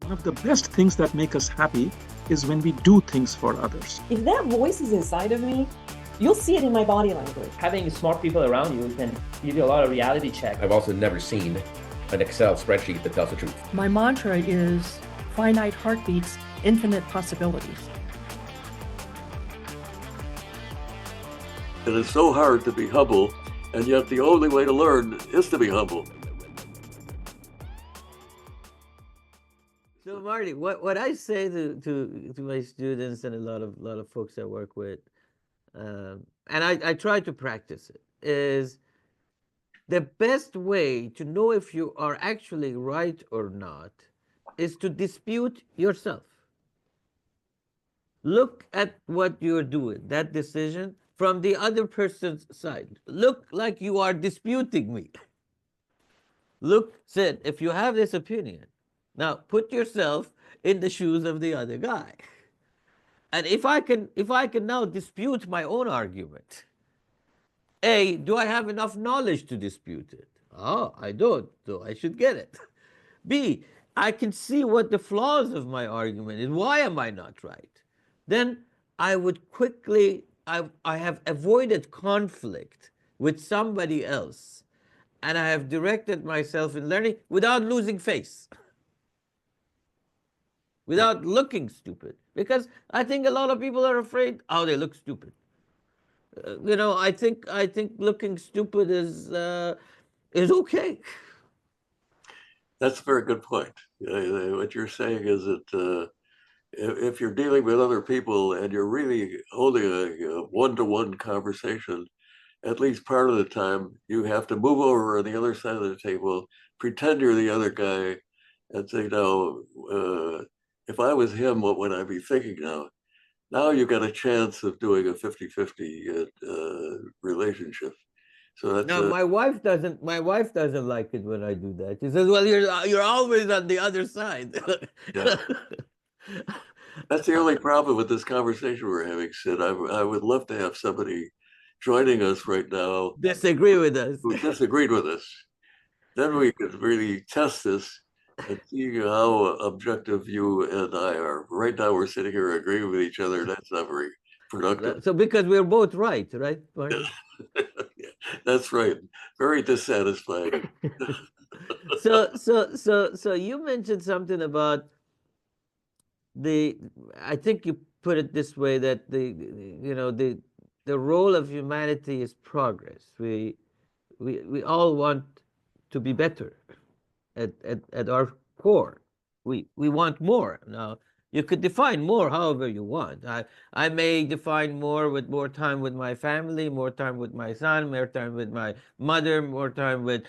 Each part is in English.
one of the best things that make us happy is when we do things for others. If that voice is inside of me, you'll see it in my body language. Having smart people around you can give you a lot of reality check. I've also never seen an Excel spreadsheet that tells the truth. My mantra is finite heartbeats, infinite possibilities. It is so hard to be humble, and yet the only way to learn is to be humble. So Marty, what I say to my students and a lot of folks I work with, and I try to practice it, is the best way to know if you are actually right or not is to dispute yourself. Look at what you're doing, that decision, from the other person's side. Look like you are disputing me. Look, Sid, if you have this opinion, now put yourself in the shoes of the other guy. And if I can now dispute my own argument, A, do I have enough knowledge to dispute it? Oh, I don't, so I should get it. B, I can see what the flaws of my argument is. Why am I not right? Then I would quickly, I have avoided conflict with somebody else, and I have directed myself in learning without losing face, without looking stupid. Because I think a lot of people are afraid, oh, they look stupid. I think looking stupid is okay. That's a very good point. What you're saying is that if you're dealing with other people and you're really holding a one-to-one conversation, at least part of the time you have to move over on the other side of the table, pretend you're the other guy, and say, "No, if I was him, what would I be thinking now?" Now you got a chance of doing a 50-50 relationship. So that's now my wife doesn't like it when I do that. She says, "Well, you're always on the other side." Yeah. That's the only problem with this conversation we're having, Sid. I would love to have somebody joining us right now disagree with us, who disagreed with us. Then we could really test this and see how objective you and I are. Right now we're sitting here agreeing with each other. That's not very productive. So because we're both right, Marty? That's right. Very dissatisfying. So you mentioned something about I think you put it this way, that the role of humanity is progress. We all want to be better at our core. We want more. Now, you could define more however you want. I may define more with more time with my family, more time with my son, more time with my mother, more time with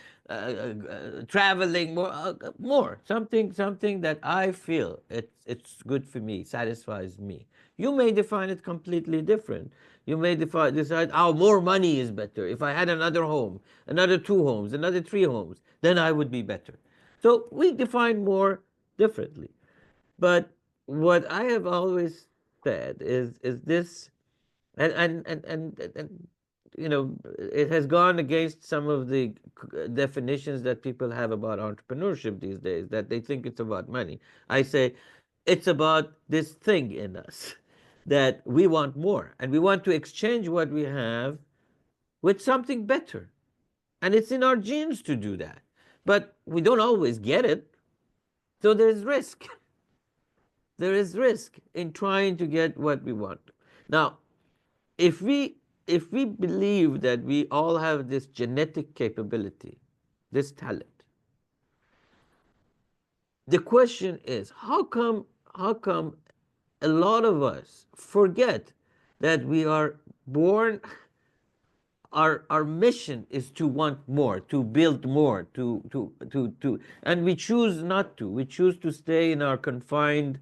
traveling, more something that I feel it's good for me, satisfies me. You may define it completely different. You may decide, oh, more money is better. If I had another home, another 2 homes, another 3 homes, then I would be better. So we define more differently. But what I have always said is this, and it has gone against some of the definitions that people have about entrepreneurship these days, that they think it's about money. I say it's about this thing in us that we want more, and we want to exchange what we have with something better. And it's in our genes to do that. But we don't always get it. So there's risk. There is risk in trying to get what we want. Now, if we believe that we all have this genetic capability, this talent, the question is, how come a lot of us forget that we are born, our mission is to want more, to build more, and we choose not to. We choose to stay in our confined,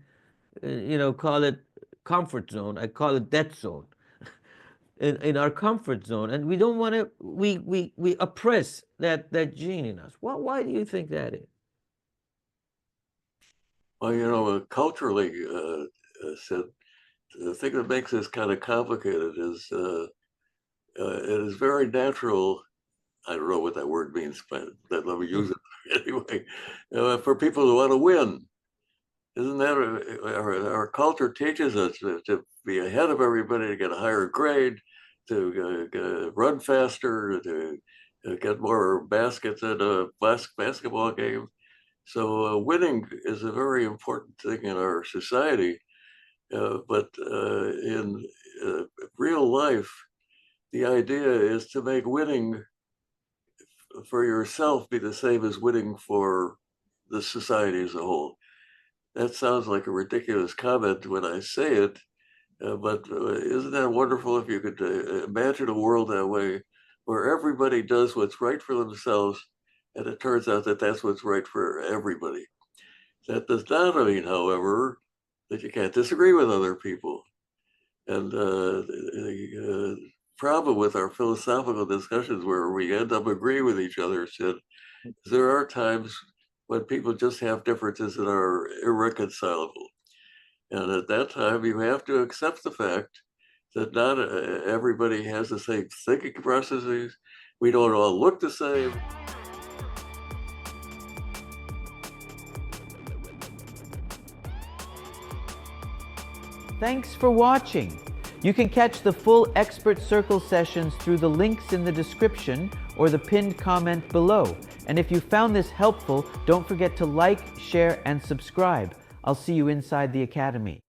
call it comfort zone. I call it death zone. In our comfort zone, and we don't want to. We oppress that gene in us. Why do you think that is? Well, culturally, Sid, the thing that makes this kind of complicated is it is very natural. I don't know what that word means, but let me use it anyway. For people who want to win, Isn't that our culture teaches us to be ahead of everybody, to get a higher grade, to run faster, to get more baskets in a basketball game. So winning is a very important thing in our society. But in real life, the idea is to make winning for yourself be the same as winning for the society as a whole. That sounds like a ridiculous comment when I say it, but isn't that wonderful if you could imagine a world that way, where everybody does what's right for themselves, and it turns out that that's what's right for everybody. That does not mean, however, that you can't disagree with other people. And the problem with our philosophical discussions where we end up agreeing with each other, Sid, is there are times when people just have differences that are irreconcilable. And at that time, you have to accept the fact that not everybody has the same thinking processes. We don't all look the same. Thanks for watching. You can catch the full Expert Circle sessions through the links in the description or the pinned comment below. And if you found this helpful, don't forget to like, share, and subscribe. I'll see you inside the Academy.